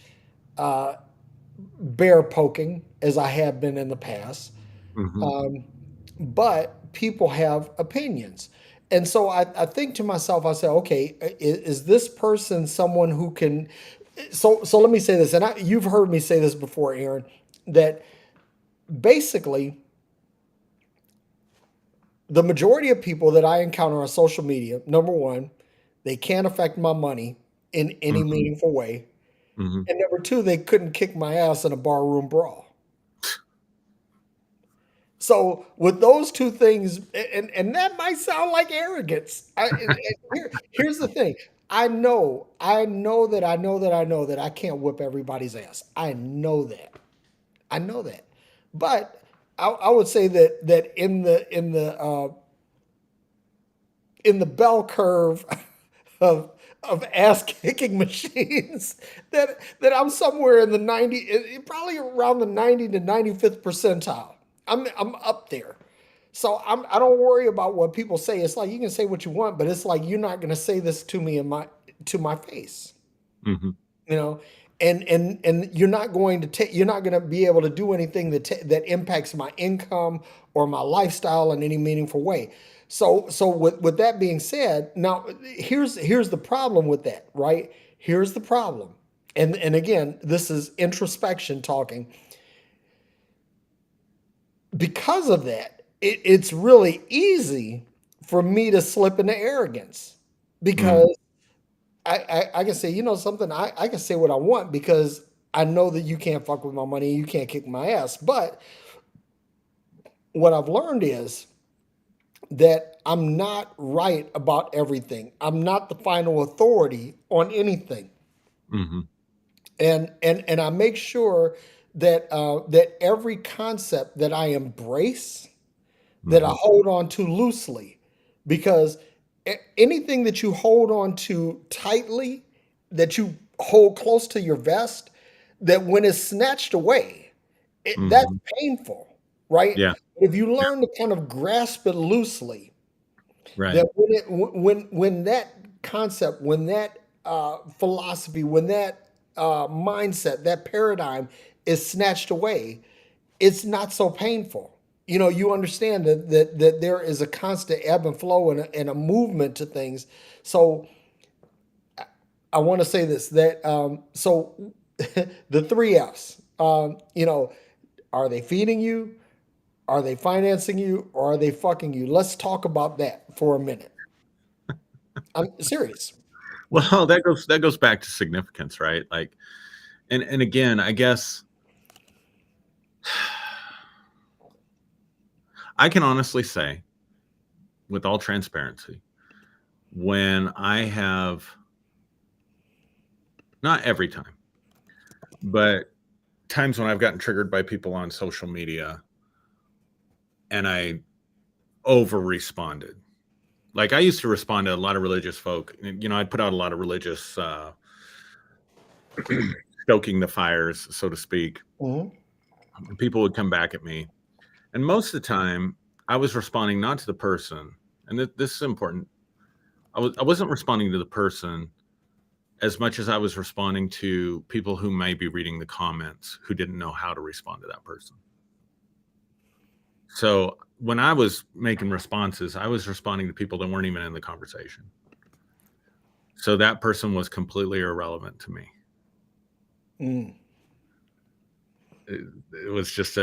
bear poking as I have been in the past. Hmm. But people have opinions. And so I think to myself, I say, okay, is this person someone who can? So let me say this, and you've heard me say this before, Aaron, that basically the majority of people that I encounter on social media, number one, they can't affect my money in any Hmm. meaningful way, Hmm. and number two, they couldn't kick my ass in a barroom brawl. So with those two things, and that might sound like arrogance. Here's the thing. I know that I can't whip everybody's ass. I know that. I know that. But I would say that in the in the bell curve of ass kicking machines that I'm somewhere in the 90, probably around the 90 to 95th percentile. I'm up there. So I don't worry about what people say. It's like you can say what you want, but it's like you're not going to say this to me to my face, Hmm. you know. And you're not going to take you're not going to be able to do anything that impacts my income or my lifestyle in any meaningful way. So with that being said, now here's the problem with that, right? Here's the problem. And again, this is introspection talking. Because of that, it's really easy for me to slip into arrogance Mm. because I can say, you know something, I can say what I want because I know that you can't fuck with my money, you can't kick my ass. But what I've learned is that I'm not right about everything. I'm not the final authority on anything. Hmm. And I make sure that every concept that I embrace, that I Hmm. hold on to loosely, because anything that you hold on to tightly, that you hold close to your vest, that when it's snatched away, that's Hmm. painful, right? Yeah. If you Yeah. learn to kind of grasp it loosely, Right. that when that concept, when that philosophy, when that mindset, that paradigm is snatched away, it's not so painful. You know, you understand that there is a constant ebb and flow and a movement to things. So I want to say this that so the three F's. You know, are they feeding you? Are they financing you? Or are they fucking you? Let's talk about that for a minute. I'm serious. Well, that goes back to significance, right? Like, and again, I guess I can honestly say, with all transparency, when I have, not every time, but times when I've gotten triggered by people on social media and I over responded. Like I used to respond to a lot of religious folk. I'd put out a lot of religious stoking the fires, so to speak. Mhm. And people would come back at me. And most of the time, I was responding not to the person, and this is important. I wasn't responding to the person as much as I was responding to people who may be reading the comments who didn't know how to respond to that person. So when I was making responses, I was responding to people that weren't even in the conversation. So that person was completely irrelevant to me. Mm. It was just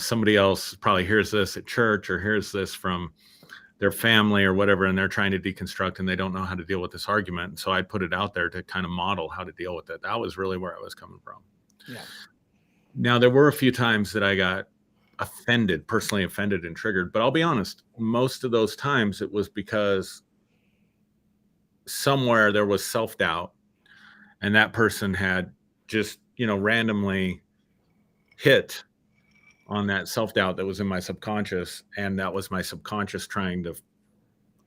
somebody else probably hears this at church or hears this from their family or whatever, and they're trying to deconstruct and they don't know how to deal with this argument. And so I put it out there to kind of model how to deal with it. That was really where I was coming from. Yeah. Now, there were a few times that I got offended, personally offended and triggered, but I'll be honest, most of those times it was because somewhere there was self-doubt and that person had just, randomly hit on that self-doubt that was in my subconscious, and that was my subconscious trying to Yeah.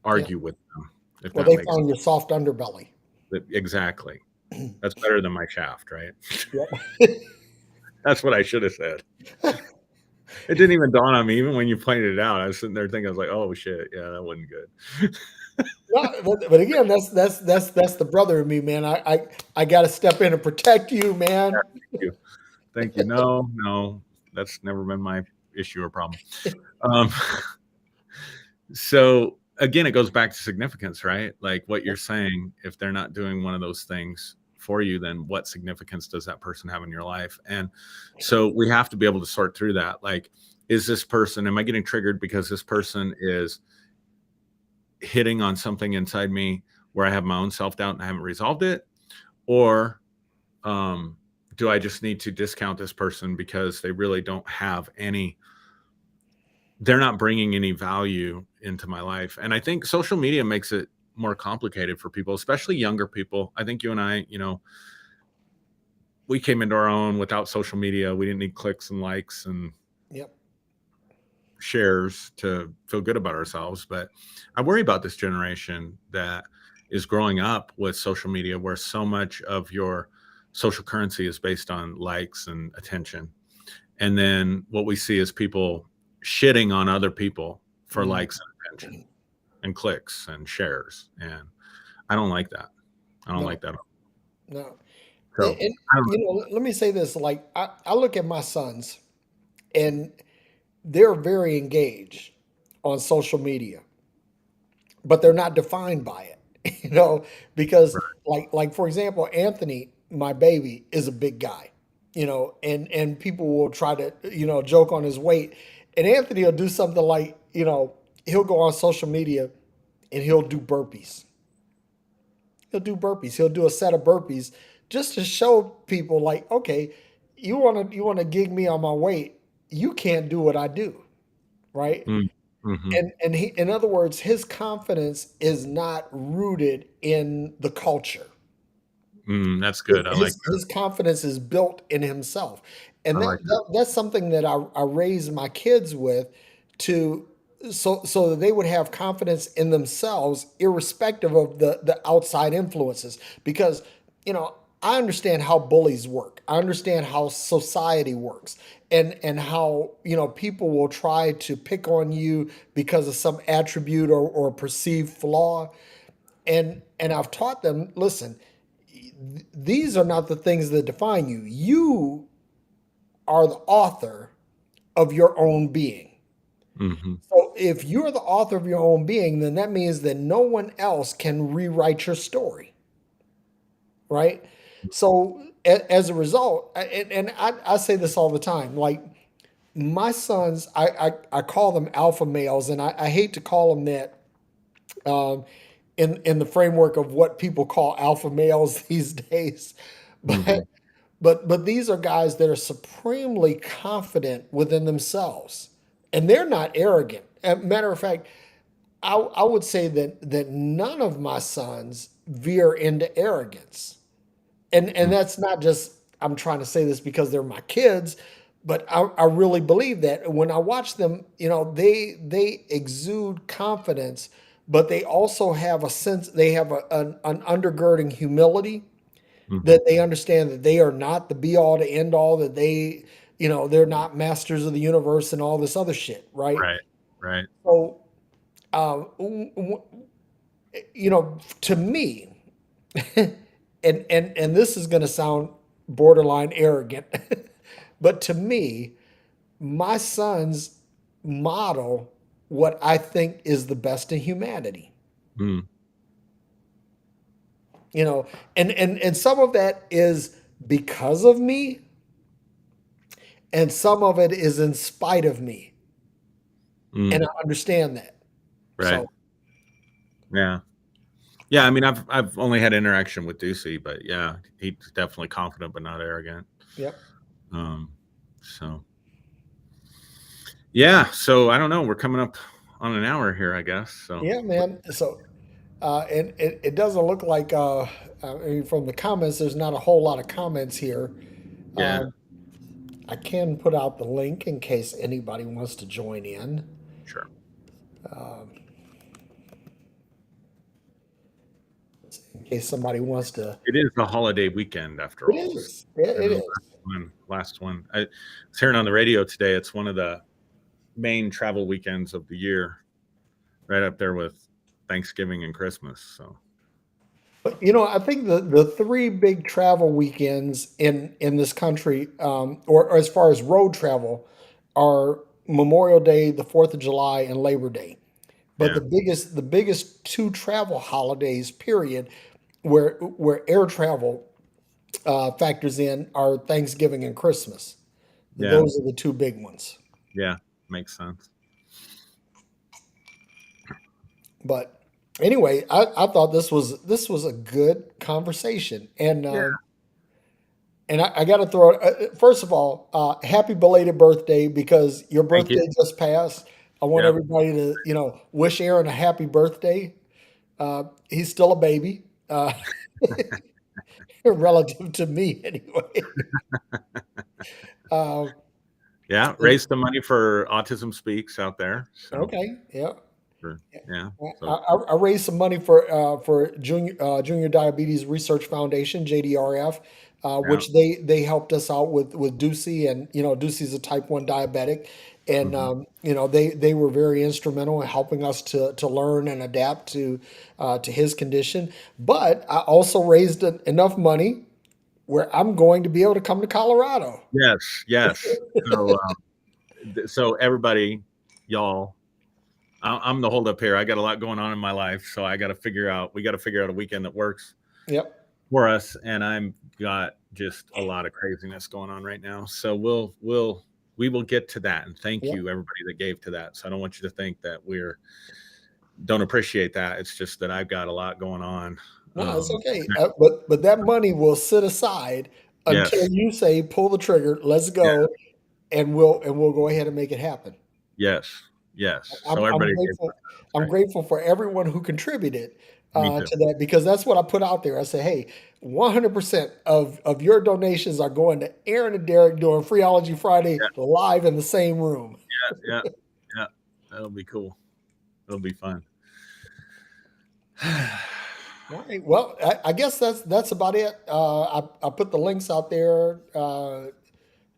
argue with them, if Well, that they makes found your soft underbelly. sense. Exactly. That's better than my shaft, right? Yep. That's what I should have said. It didn't even dawn on me, even when you pointed it out. I was sitting there thinking, I was like, "Oh shit, yeah, that wasn't good." No, but again, that's the brother in me, man. I got to step in and protect you, man. Thank you, thank you. No, no, that's never been my issue or problem. Um, so again, it goes back to significance, right? Like what you're saying. If they're not doing one of those things for you, then what significance does that person have in your life? And so we have to be able to sort through that. Like, is this person? Am I getting triggered because this person is hitting on something inside me where I have my own self doubt and I haven't resolved it? Or do I just need to discount this person because they really don't have any, they're not bringing any value into my life? And I think social media makes it more complicated for people, especially younger people. I think you and I, we came into our own without social media. We didn't need clicks and likes and Yep. shares to feel good about ourselves. But I worry about this generation that is growing up with social media where so much of your social currency is based on likes and attention. And then what we see is people shitting on other people for Mm. likes and attention and clicks and shares. And I don't like that. I don't No, like that. no. So And I don't. let me say this: like I look at my sons, and they're very engaged on social media, but they're not defined by it, because like for example, Anthony, my baby, is a big guy, and people will try to joke on his weight, and Anthony will do something like he'll go on social media and he'll do burpees. He'll do burpees. He'll do a set of burpees just to show people like, okay, you want to gig me on my weight, you can't do what I do, right? Mm, hmm. And he, in other words, his confidence is not rooted in the culture. That's good. I like that. His confidence is built in himself, and I like that. that's something that I raised my kids with, to so that they would have confidence in themselves, irrespective of the outside influences. Because I understand how bullies work. I understand how society works, and how people will try to pick on you because of some attribute or perceived flaw. And I've taught them, listen, these are not the things that define you. You are the author of your own being. Hmm. So if you're the author of your own being, then that means that no one else can rewrite your story, right? So as a result, and I say this all the time, like my sons, I call them alpha males, and I hate to call them that, um, in the framework of what people call alpha males these days, but Hmm. but these are guys that are supremely confident within themselves, and they're not arrogant. Matter of fact, I would say that none of my sons veer into arrogance, and that's not just I'm trying to say this because they're my kids, but I really believe that when I watch them, they exude confidence, but they also have a sense, they have an undergirding humility, Hmm. that they understand that they are not the be all to end all, that they're not masters of the universe and all this other shit, right? Right. Right. So, to me, and this is going to sound borderline arrogant, but to me, my sons model what I think is the best in humanity. Mm. You know, and some of that is because of me, and some of it is in spite of me, and Mm. I understand that. Right. So Yeah. Yeah. I mean, I've only had interaction with Ducey, but yeah, he's definitely confident but not arrogant. yep. Um, so yeah. So I don't know. We're coming up on an hour here, I guess. So Yeah, man. So and it doesn't look like I mean, from the comments, there's not a whole lot of comments here. yeah, um, I can put out the link in case anybody wants to join in. sure. Um, in case somebody wants to. It is a holiday weekend after It all. is. It And the is. last one. I was hearing on the radio today. It's one of the main travel weekends of the year, right up there with Thanksgiving and Christmas. So But I think the three big travel weekends in this country, or as far as road travel, are Memorial Day, the Fourth of July, and Labor Day. But yeah, the biggest two travel holidays, period, where air travel factors in, are Thanksgiving and Christmas. yeah, Those are the two big ones. yeah, makes sense. But anyway, I thought this was a good conversation, Yeah, and I got to throw it. First of all, happy belated birthday, because your thank you. birthday just passed. I want Yeah, everybody to wish Aaron a happy birthday. He's still a baby, relative to me anyway. Uh, Yeah, And- raise some money for Autism Speaks out there. So, okay, yeah. yeah. So, I raised some money for Junior Diabetes Research Foundation (JDRF), yeah. which they helped us out with Ducey, and Ducey's a type 1 diabetic, and Hmm. they were very instrumental in helping us to learn and adapt to his condition. But I also raised enough money where I'm going to be able to come to Colorado. Yes, yes. So, so everybody, y'all, I'm the holdup here. I got a lot going on in my life, so I got to figure out. We got to figure out a weekend that works Yep. for us, and I'm got just a lot of craziness going on right now. So we will get to that, and thank Yep. you everybody that gave to that. So I don't want you to think that we're don't appreciate that. It's just that I've got a lot going on. No, it's Um, okay. But that money will sit aside until yes, you say pull the trigger, let's yeah, go, and we'll go ahead and make it happen. yes, yes. So I'm everybody gave. grateful. That's I'm great. grateful for everyone who contributed Me too. to that, because that's what I put out there. I say, hey, 100% of your donations are going to Aaron and Derrick doing Freeology Friday Yeah, live in the same room. yeah, yeah, yeah. That'll be cool. It'll be fun. All right. Well, I guess that's about it. I put the links out there.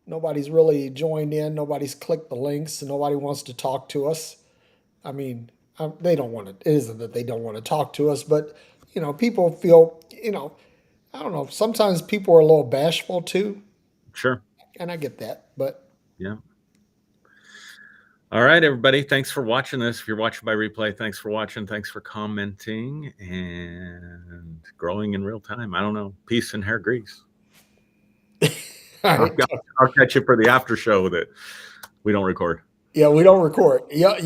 Nobody's really joined in. Nobody's clicked the links. Nobody wants to talk to us. I mean, they don't want to. It isn't that they don't want to talk to us, but people feel. I don't know. Sometimes people are a little bashful too, Sure. and I get that. But Yeah. All right, everybody. Thanks for watching this. If you're watching by replay, thanks for watching. Thanks for commenting and growing in real time. I don't know. Peace and hair grease. all I'll, right. I'll catch you for the after show that we don't record. Yeah, we don't record. Y'all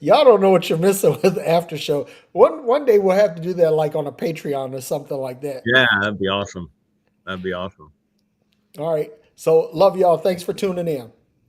don't know what you're missing with the after show. One day we'll have to do that, like on a Patreon or something like that. Yeah, that'd be awesome. That'd be awesome. All right. So love y'all. Thanks for tuning in.